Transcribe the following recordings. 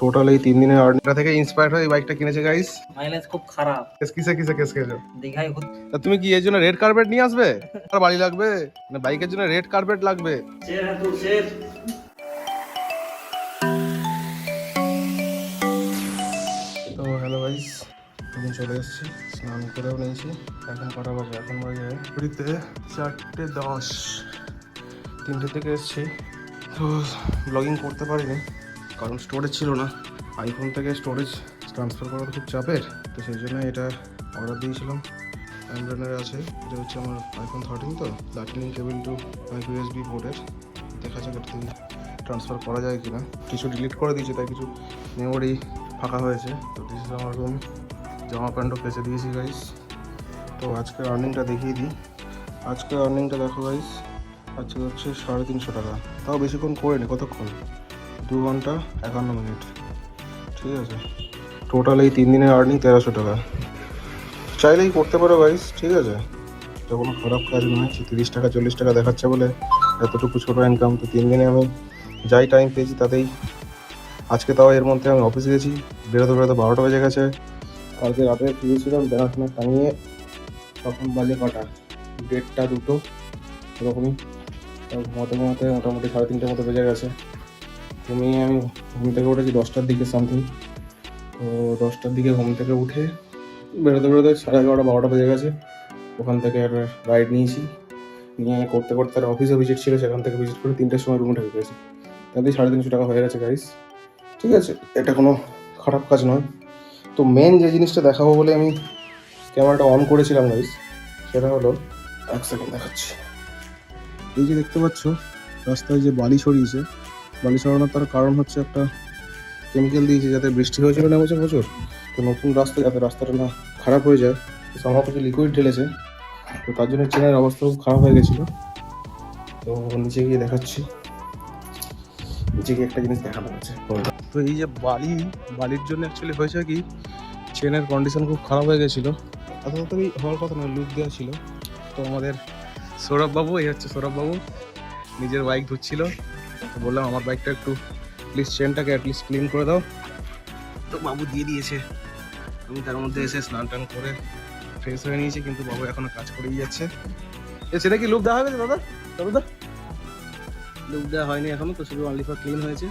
Total এই 3 দিনের আর্নিংটা থেকে ইন্সপায়ার হয়ে এই বাইকটা কিনেছে গাইস। মাইলেজ খুব খারাপ। কিসে কেস খেয়েছো? দীঘায় তা তুমি কি এর জন্য রেড কার্পেট নিয়ে আসবে? আর বাড়ি লাগবে না বাইকের জন্য রেড কার্পেট লাগবে? তো হ্যালো গাইস, আমি চলে এসেছি, স্নান করেও নিয়েছি। এখন কটা বাজে? এখন বাজে ঘড়িতে 4:10। 3টে থেকে এসেছি। তো ব্লগিং করতে পারিনি কারণ স্টোরেজ ছিল না। আইফোন থেকে স্টোরেজ ট্রান্সফার করা খুব চাপের, তো সেই জন্য এটা অর্ডার দিয়েছিলাম। অ্যান্ড্রয়েডের আছে, এটা হচ্ছে আমার আইফোন 13। তো লাইটনিং কেবল টু মাইক্রো ইউএসবি পোর্টের। দেখা যাক এটা থেকে ট্রান্সফার করা যায় কিনা। কিছু ডিলিট করে দিয়েছি, তাই কিছু মেমোরি ফাঁকা হয়েছে। তো দিস ইজ আমার রুম। জামা প্যান্টও কেচে দিয়েছি গাইস। তো আজকের আর্নিংটা দেখিয়ে দিই। আজকের আর্নিংটা দেখো গাইস, আজকে হচ্ছে 350 টাকা। তাও বেশিক্ষণ করিনি, কতক্ষণ? 2 ঘন্টা 51 মিনিট। ঠিক আছে, টোটাল এই 3 দিনের আর্নিং 1300 টাকা। চাইলেই করতে পারো গাইস, ঠিক আছে? এটা কোনো খারাপ কাজ নয়। 30 টাকা 40 টাকা দেখাচ্ছে বলে এতটুকু ছোটো ইনকাম। তো 3 দিনে আমি যাই টাইম পেয়েছি তাতেই। আজকে তাও এর মধ্যে আমি অফিসে গেছি, বেরোতে 12টা বেজে গেছে। কালকে রাতে ফিরেছিলাম দেখাশোনা টাঙিয়ে, তখন বাজে কটা? 1:30 2 এরকমই। ঘুমাতে মোটামুটি 3:30 মতো বেজে গেছে। আমি ঘুম থেকে উঠেছি 10টার দিকে সামথিং। তো 10টার দিকে ঘুম থেকে উঠে বেরোতে 11:30 12টা বেজে গেছে। ওখান থেকে একটা রাইড নিয়েছি, নিয়ে করতে তার অফিসে ভিজিট ছিল, সেখান থেকে ভিজিট করে 3টের সময় রুমে ঢুকে গেছি। তাতেই 350 টাকা হয়ে গেছে গাইস। ঠিক আছে, এটা কোনো খারাপ কাজ নয়। তো মেন যে জিনিসটা দেখাবো বলে আমি ক্যামেরাটা অন করেছিলাম গাইস, সেটা হলো, এক সেকেন্ড দেখাচ্ছি। এই যে দেখতে পাচ্ছ রাস্তায় যে বালি ছড়িয়েছে, বালি ছড়ানোর তার কারণ হচ্ছে একটা কেমিক্যাল দিয়েছে, যাতে বৃষ্টি হয়েছিল না বছর প্রচুর। তো নতুন রাস্তা, যাতে রাস্তাটা না খারাপ হয়ে যায়, আমার কিছু লিকুইড ঢেলেছে। তো তার জন্য চেনের অবস্থা খুব খারাপ হয়ে গেছিলো। তো নিচে গিয়ে দেখাচ্ছি, নিচে গিয়ে একটা জিনিস দেখানো হচ্ছে। তো এই যে বালির জন্য অ্যাকচুয়ালি হয়েছে কি, চেনের কন্ডিশন খুব খারাপ হয়ে গেছিলো। এত তাড়াতাড়ি হওয়ার কথা নয়, লুক দেওয়া ছিল। তো আমাদের সৌরভবাবু, এই হচ্ছে সৌরভবাবু, নিজের বাইক ধুচ্ছিল। তো বললাম আমার বাইকটা একটু প্লিজ চেনটাকে অ্যাটলিস্ট ক্লিন করে দাও। তো বাবু দিয়ে দিয়েছে। আমি তার মধ্যে এসে স্নান টান করে ফ্রেশ হয়ে নিয়েছি, কিন্তু বাবু এখনো কাজ করেই যাচ্ছে। সেটা কি লুক দেওয়া হবে দাদা? দাদা লুক দেওয়া হয়নি এখনো, তো শুধু অনলি ফর ক্লিন হয়েছে।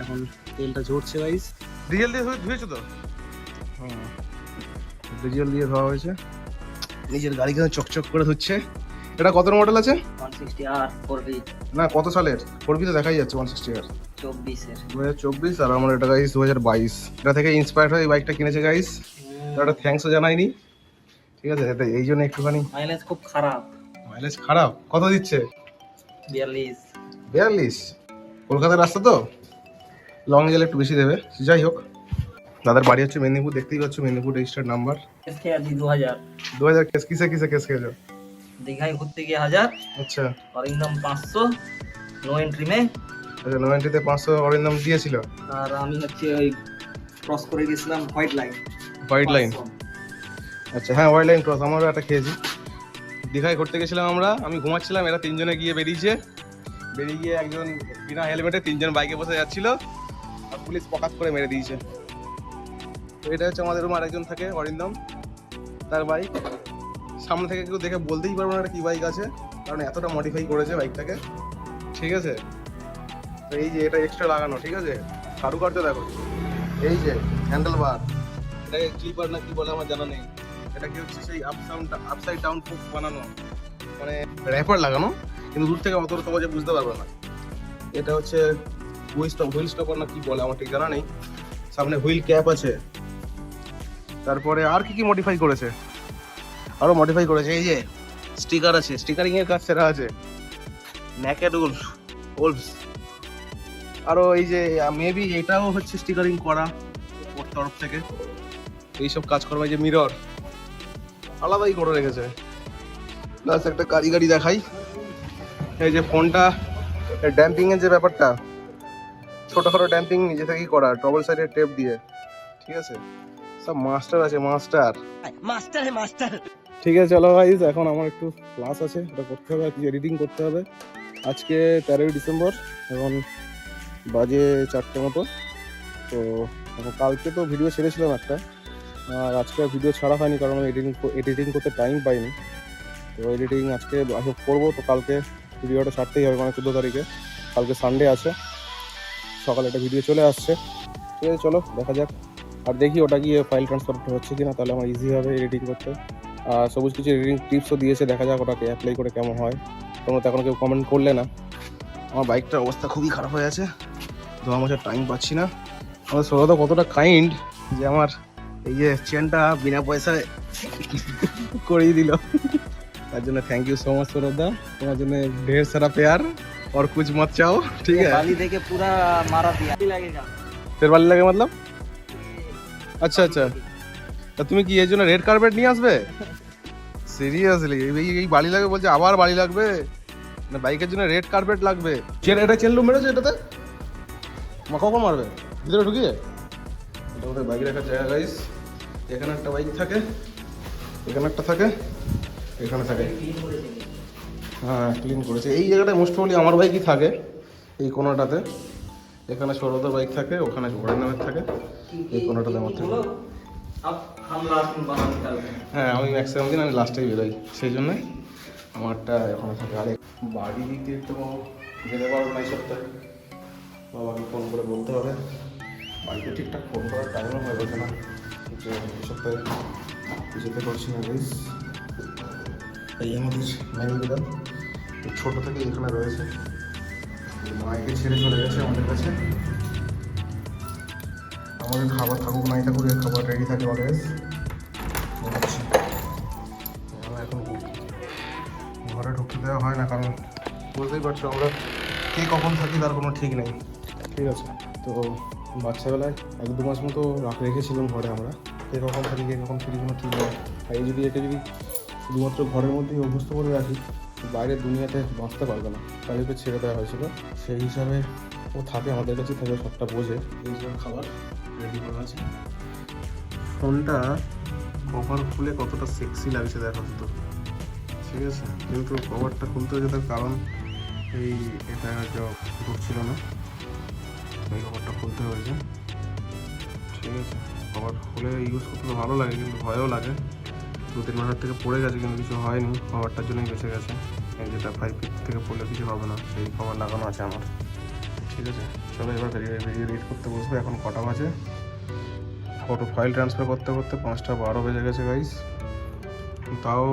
এখন তেলটা ঝরছে গাইস। ডিজেল দিয়ে ধুয়েছো তো? হ্যাঁ, ডিজেল দিয়ে ধোয়া হয়েছে। নিজের গাড়িকে চকচক করে ধুচ্ছে। এটা কত মডেল আছে? 160R 4V। না, কত সালের? 4V তো দেখাই যাচ্ছে। 160R 24 আর আমার এটা গাইস 2022। এটা থেকে ইন্সপায়ার হয়ে এই বাইকটা কিনেছে গাইস। একটা থ্যাঙ্কসও জানাইনি, ঠিক আছে? এই জন্য একটুখানি মাইলেজ খুব খারাপ। মাইলেজ খারাপ। কত দিচ্ছে? 42। কলকাতার রাস্তা তো লং গেলে একটু বেশি দেবে। যাই হোক, দাদার বাড়ি হচ্ছে মেদিনীপুর, দেখতেই পাচ্ছ মেদিনীপুর রেজিস্টার্ড নাম্বার। কেস খেয়েছি 2000। 2000 কেস? কিসে কেস খেয়েছো? দীঘায় ঘুরতে গিয়ে 1000, আচ্ছা অরিন্দম 500, নো এন্ট্রি মে। আচ্ছা, 90-তে 500 অরিন্দম দিয়েছিল। আর আমি হচ্ছে ওই ক্রস করে গেছিলাম হোয়াইট লাইন। আচ্ছা হ্যাঁ, হোয়াইট লাইন ক্রস আমারও একটা খেয়েছি। দীঘায় ঘুরতে গেছিলাম আমরা, আমি ঘুমাচ্ছিলাম, এরা 3জনে গিয়ে বেরিয়ে গিয়ে একজন বিনা হেলমেটে 3জন বাইকে বসে যাচ্ছিল, আর পুলিশ পকাত করে মেরে দিয়েছে। তো এটা হচ্ছে আমাদের রুম, আরেকজন থাকে অরিন্দম, তার বাইক। সামনে থেকে কেউ দেখে বলতেই পারবো না এটা কি বাইক আছে, কারণ এতটা মডিফাই করেছে বাইকটাকে। ঠিক আছে, তো এই যে এটা এক্সট্রা লাগানো, ঠিক আছে? কারুকার্য দেখো, এই যে হ্যান্ডেল বার, এটাকে ক্লিপার না কি বলে আমার জানা নেই। এটা কি হচ্ছে সেই আপসাইড ডাউন ফোক্স বানানো, মানে র্যাপার লাগানো, কিন্তু দূর থেকে অত সহজে বুঝতে পারবে না। এটা হচ্ছে হুইল স্টপার না কি বলে আমার ঠিক জানা নেই। সামনে হুইল ক্যাপ আছে। তারপরে আর কি মডিফাই করেছে, আরো মডিফাই করেছে। এই যে স্টিকার আছে, স্টিকারিং এর কাজ সেরা আছে। Naked wolves. আরো এই যে মেবি এটাও হচ্ছে স্টিকারিং করা ওর তরফ থেকে। এইসব কাজ করবে, যে মিরর আলাদাই করে রেখেছে। প্লাস একটা কারিগরি দেখাই, এই যে ফোনটা ড্যাম্পিং এর যে ব্যাপারটা, ছোটখাটো ড্যাম্পিং নিজে থেকেই করা, ডবল সাইডের টেপ দিয়ে। ঠিক আছে, সব মাস্টার আছে, মাস্টার। ঠিক আছে চলো গাইস, এখন আমার একটু ক্লাস আছে, এটা করতে হবে, কিছু এডিটিং করতে হবে। আজকে 13ই ডিসেম্বর, এখন বাজে 4টে মতো। তো কালকে তো ভিডিও ছেড়েছিলাম একটা, আর আজকে ভিডিও ছাড়া হয়নি কারণ আমি এডিটিং করতে টাইম পাইনি। তো এডিটিং আজকে করবো, তো কালকে ভিডিওটা ছাড়তেই হবে, মানে 14 তারিখে, কালকে সানডে আছে, সকালে একটা ভিডিও চলে আসছে। ঠিক আছে, চলো দেখা যাক। আর দেখি ওটা গিয়ে ফাইল ট্রান্সফার হচ্ছে কিনা, তাহলে আমার ইজি হবে এডিটিং করতে। আর সবুজ কিছু এডিটিং টিপসও দিয়েছে, দেখা যাক ওটাকে অ্যাপ্লাই করে কেমন হয়। তোমরা তো এখন কেউ কমেন্ট করলে না। আমার বাইকটার অবস্থা খুবই খারাপ হয়ে আছে, তো আমার টাইম পাচ্ছি না। আমার সৌরভ কতটা কাইন্ড যে আমার এই যে চেনটা বিনা পয়সায় করিয়ে দিল, তার জন্য thank you so much Sourav da. তোমার জন্য ঢের সারা প্যার और कुछ मत चाहो, ठीक है। बाली देके पूरा मारा दिया लगेगा। तेरे वाली लगे मतलब? আচ্ছা আচ্ছা, তা তুমি কি এর জন্য রেড কার্পেট নিয়ে আসবে? সিরিয়াসলি এই বালি লাগবে বলছে, আবার বালি লাগবে না, বাইকের জন্য রেড কার্পেট লাগবে। এটা চেনলু মেরেছে এটাতে, মা কখন মারবে ভিতরে ঢুকিয়ে? এটা ওদের বাইক রাখার জায়গা গাইস। এখানে একটা বাইক থাকে, এখানে একটা থাকে, এখানে থাকে। হ্যাঁ ক্লিন করেছে। এই জায়গাটায় মোস্ট প্রবলি আমার বাইকই থাকে, এই কোনাটাতে। এখানে সৌরভের বাইক থাকে, ওখানে ঘোড়ার নামের থাকে, এই কোনাটাতে আমার থাকে। হ্যাঁ আমি ম্যাক্সিমাম দিন আমি লাস্টেই বেরোই, সেই জন্যে আমারটা এখনো থাকে। আরে বাড়ি দিতে তো যেতে পারবো না এই সপ্তাহে, বাবাকে ফোন করে বলতে হবে। বাড়িতে ঠিকঠাক ফোন করার টাইমও হয়ে গেছে না, যে এই সপ্তাহে যেতে পারছি না গাইস। এই আমাদের ম্যানেজার ছোটো থেকে এখানে রয়েছে, মাইকে ছেড়ে চলে গেছে আমাদের কাছে। আমাদের খাবার থাকুক নাই থাকুক, এর খাবার রেডি থাকে অলওয়েজ। আমরা এখন ঘরে ঢুকতে দেওয়া হয় না, কারণ বুঝতেই পারছো আমরা কে কখন থাকি তার কোনো ঠিক নেই। ঠিক আছে, তো বাচ্চাবেলায় 1-2 মাস মতো রেখেছিলাম ঘরে আমরা, কে কখন থাকি কে কখন ফিরি কোনো ঠিক নেই। আর এই যদি একে যদি শুধুমাত্র ঘরের মধ্যেই অভ্যস্ত করে রাখি, বাইরের দুনিয়াতে বাঁচতে পারবে না, তাদেরকে ছেড়ে দেওয়া হয়েছিল। সেই হিসাবে ও থাকে আমাদের কাছে, থাকে সবটা বোঝে। এই যে খাবার রেডি করা আছে, ফোনটা কভার খুলে কতটা সেক্সি লাগছে দেখো তো, ঠিক আছে। কিন্তু কভারটা খুলতে হয়েছে তার কারণ এই এটা ঢুকছিল না, এই কভারটা খুলতে হয়েছে। ঠিক আছে, কভার খুলে ইউজ করতে তো ভালো লাগে, কিন্তু ভয়ও লাগে। 2-3 মাসের থেকে পড়ে গেছে কিন্তু কিছু হয়নি, কভারটার জন্যই বেঁচে গেছে। এই যেটা 5 ফিট থেকে পড়লে কিছু হবে না, সেই কভার লাগানো আছে আমার। ঠিক আছে, চলো এবার ভিডিও এডিট করতে বসবো। এখন কটা বাজে? ফটো ফাইল ট্রান্সফার করতে করতে 5টা 12 বেজে গেছে গাইস। তাও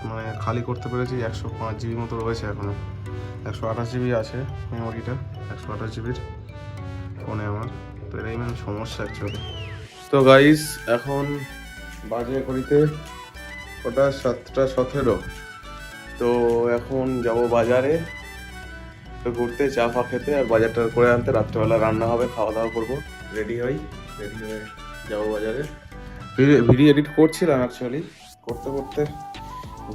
মানে খালি করতে পেরেছি। 105 জিবি মতো রয়েছে এখনো, 128 জিবি আছে মেমোরিটা, 128 জিবির ফোনে আমার। তো এটাই মেন সমস্যা অ্যাকচুয়ালি। তো গাইস এখন বাজে করিতে ওটা 7টা 17। তো এখন যাব বাজারে, তো ঘুরতে, চা ফা খেতে, আর বাজারটা করে আনতে। রাত্রেবেলা রান্না হবে, খাওয়া দাওয়া করবো। রেডি হয়ে যাবো বাজারে। ভিডিও এডিট করছিলাম অ্যাকচুয়ালি, করতে করতে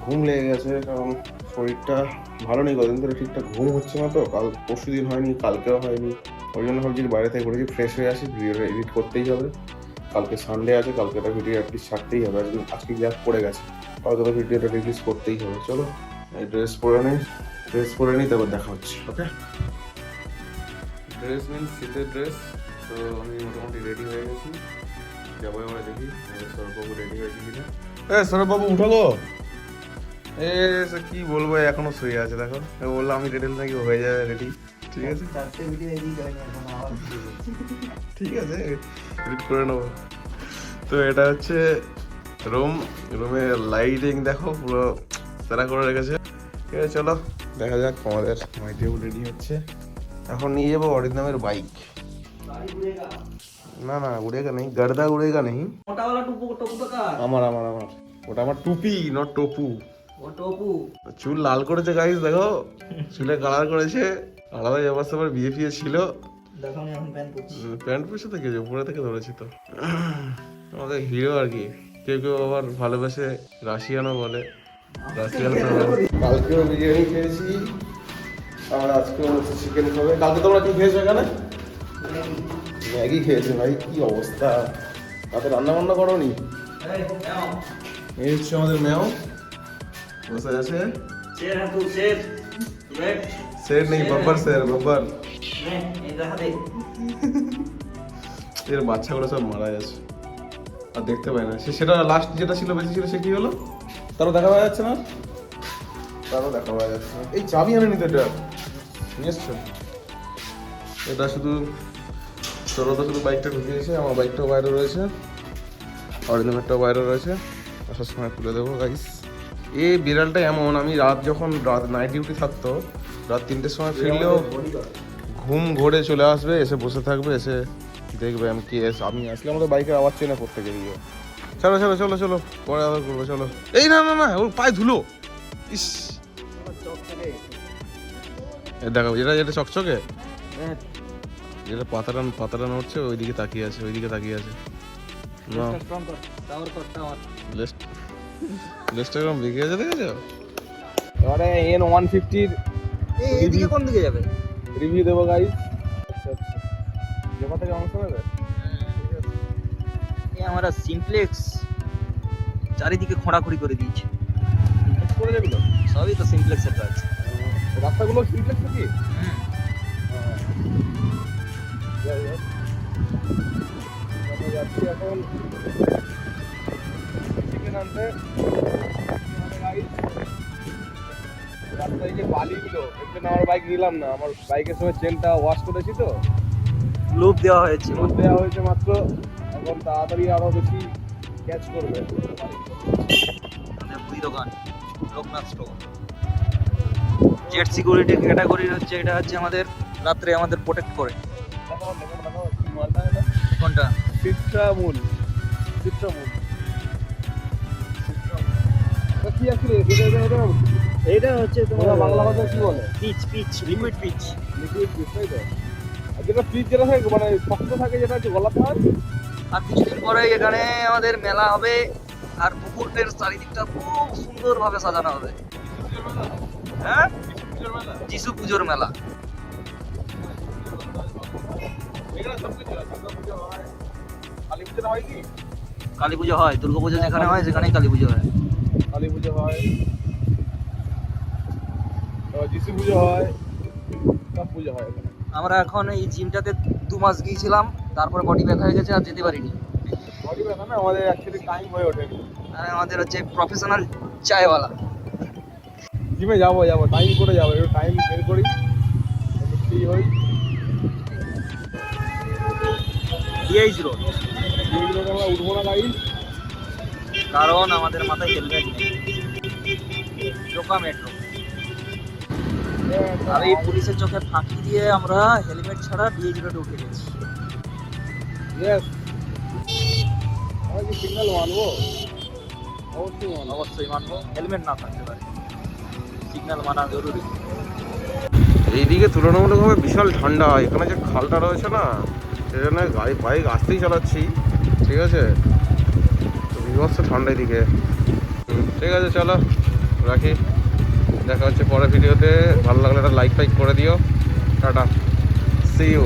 ঘুম লেগে গেছে, কারণ শরীরটা ভালো নেই কদিন ধরে, ঠিকঠাক ঘুম হচ্ছে না। তো পরশু দিন হয়নি, কালকেও হয়নি, ওই জন্য ভাবছি বাইরে থেকে করেছি, ফ্রেশ হয়ে আসি, ভিডিওটা এডিট করতেই হবে। কালকে সানডে আছে, কালকে একটা ভিডিও অ্যাটলিস্ট ছাড়তেই হবে। আজকে গ্যাপ পড়ে গেছে, হয়তো ভিডিওটা রিলিজ করতেই হবে। চলো এই ড্রেস পরে নিই, তারপর দেখা হচ্ছে। ওকে, ড্রেস মিনস শীতের ড্রেস। তো আমি মোটামুটি রেডি হয়ে গেছি, যাবো এবার দেখি সৌরভবাবু রেডি হয়েছে কিনা। সৌরভবাবু উঠো গো। কি বলবো, এখনো শুয়ে আছে দেখো। বললাম আমি রেডি নাকি হয়ে যাবে রেডি। ঠিক আছে, ঠিক আছে এডিট করে নেবো। তো এটা হচ্ছে রুমের লাইটিং দেখো, পুরো সেরা করে রেখেছে। ঠিক আছে, চলো দেখা যাক। আমাদের মাইটিও রেডি হচ্ছে, এখন নিয়ে যাবো অরিন্দমের বাইক। না না উড়েগা নেই, গর্দা উড়েগা নেই। আমার ওটা আমার টুপি, নট টপু। চুল লাল করেছে গাইস, দেখো চুলে কালার করেছে, আলাদা অবস্থা। বিয়ে ফিয়ে ছিল, প্যান্ট পরছে তো কিছু উপরে থেকে ধরেছি। তো আমাদের হিরো আর কি, কেউ কেউ আবার ভালোবেসে রাশিয়ানও বলে। কালকেও বিরিয়ানি খেয়েছি, আর আজকেও চিকেন খাবে। কালকে তোমরা কি খেয়েছো এখানে? ম্যাগি খেয়েছে ভাই, কি অবস্থা। রাতে রান্না বান্না করো নি? এই হচ্ছে আমাদের মেও বসে আছে। शेर नहीं बब्बर शेर बब्बर। এর বাচ্চাগুলো সব মারা যাচ্ছে আর দেখতে পাই না। সেটা লাস্ট যেটা ছিল বেশি ছিল সে কি হলো তারও দেখা পাওয়া যাচ্ছে না, তারও দেখা পাওয়া যাচ্ছে না। এই চাবি আনে নিতে এটা নিয়ে এসছো, এটা শুধু তোর তো শুধু বাইকটা ঢুকিয়েছে, আমার বাইকটাও বাইরে রয়েছে, অরিজিনালটাও বাইরে রয়েছে, আসার সময় তুলে দেবো গাইস। এই বিড়ালটা এমন, আমি রাত নাইট ডিউটি থাকতো, রাত 3টের সময় ফিরলেও ঘুম ঘোরে চলে আসবে, এসে বসে থাকবে, এসে দেখবে আমি কি আমি আসলে আমাদের বাইকের আওয়াজ চেনে প্রত্যেকে গিয়ে। চলো চলো চলো চলো পরে আবার করবো চলো। এই না না না ওর পায়ে ধুলো, ইস দেখো যেটা চকচকে, যেটা পাতাটা নড়ছে ওইদিকে তাকিয়ে আছে, ওইদিকে তাকিয়ে আছে। না লেসটা এরকম বেঁকে আছে, দেখেছো? এবারে N150 এইদিকে কোন দিকে যাবে? রিভিউ দেবো গাইস। আচ্ছা আচ্ছা যেখান থেকে অংশ নেবে এই আমরা সিমপ্লেক্স চারিদিকে খোঁড়াখুড়ি করে দিয়েছে, করে যেগুলো সবই তো সিমপ্লেক্সের কাজ। রাস্তাগুলো সিমপ্লেক্স কি আমরা যাচ্ছি এখন চিকেন আনতে। রাস্তায় যে বালিগুলো এর জন্য আমার বাইক নিলাম না, আমার বাইকের সময় চেনটা ওয়াশ করেছি তো, লুপ দেওয়া হয়েছে, লোড দেওয়া হয়েছে মাত্র, এখন তাড়াতাড়ি আরো বেশি ক্যাচ করবে। আমাদের মুদি দোকান লোকনাথ স্টোর। জেট সিকিউরিটি ক্যাটাগরির হচ্ছে, এটা হচ্ছে আমাদের রাত্রে আমাদের প্রোটেক্ট করে। কোনটা? চিত্রামূল কি আছে এইটা হচ্ছে তোমার বাংলা ভাষায় কি বলে? Pitch liquid pitch. Liquid pitch, তাই তো? আর যেটা পিচ যেটা থাকে মানে শক্ত থাকে, যেটা হচ্ছে গলাতে হয়। আর কিছুদিন পরে এখানে আমাদের মেলা হবে, আর পুকুরের চারিদিকটা খুব সুন্দরভাবে সাজানো হবে। হ্যাঁ, যিশু পুজোর মেলা। কালী পুজো হয়, দুর্গা পুজো যেখানে হয় সেখানেই কালী পুজো হয়। কালী পুজো হয়, যিশু পুজো হয়, সব পুজো হয় এখানে। আমরা এখন এই জিমটাতে 2 মাস গিয়েছিলাম, তারপরে বডি ব্যথা হয়ে গেছে আর যেতে পারিনি। বডি ব্যথা না, আমাদের অ্যাকচুয়ালি টাইম হয়ে ওঠেনি। আর আমাদের হচ্ছে প্রফেশনাল চায়ওয়ালা। জিমে যাবো টাইম করে যাবো, একটু টাইম বের করি, একটু ফ্রি হই। ডিআইস রোড, যেগুলো আমরা উঠবো না গাড়ি, কারণ আমাদের মাথায় হেলমেট নেই। চোকা মেট্রো, আর এই পুলিশের চোখে ফাঁকি দিয়ে আমরা হেলমেট ছাড়া ডিআইস রোডে উঠে গেছি। ইয়েস, আমরা কি সিগন্যাল মানবো? অবশ্যই মানবো। অবশ্যই মানবো, হেলমেট না থাকতে পারে, সিগন্যাল মানা জরুরি। এইদিকে তুলনামূলকভাবে বিশাল ঠান্ডা, এখানে যে খালটা রয়েছে না, সেজন্য বাইক আসতেই চালাচ্ছি, ঠিক আছে? তো বিভৎস ঠান্ডা এদিকে। ঠিক আছে চলো রাখি, দেখা হচ্ছে পরের ভিডিওতে। ভালো লাগলে একটা লাইক করে দিও। Ta ta, see you.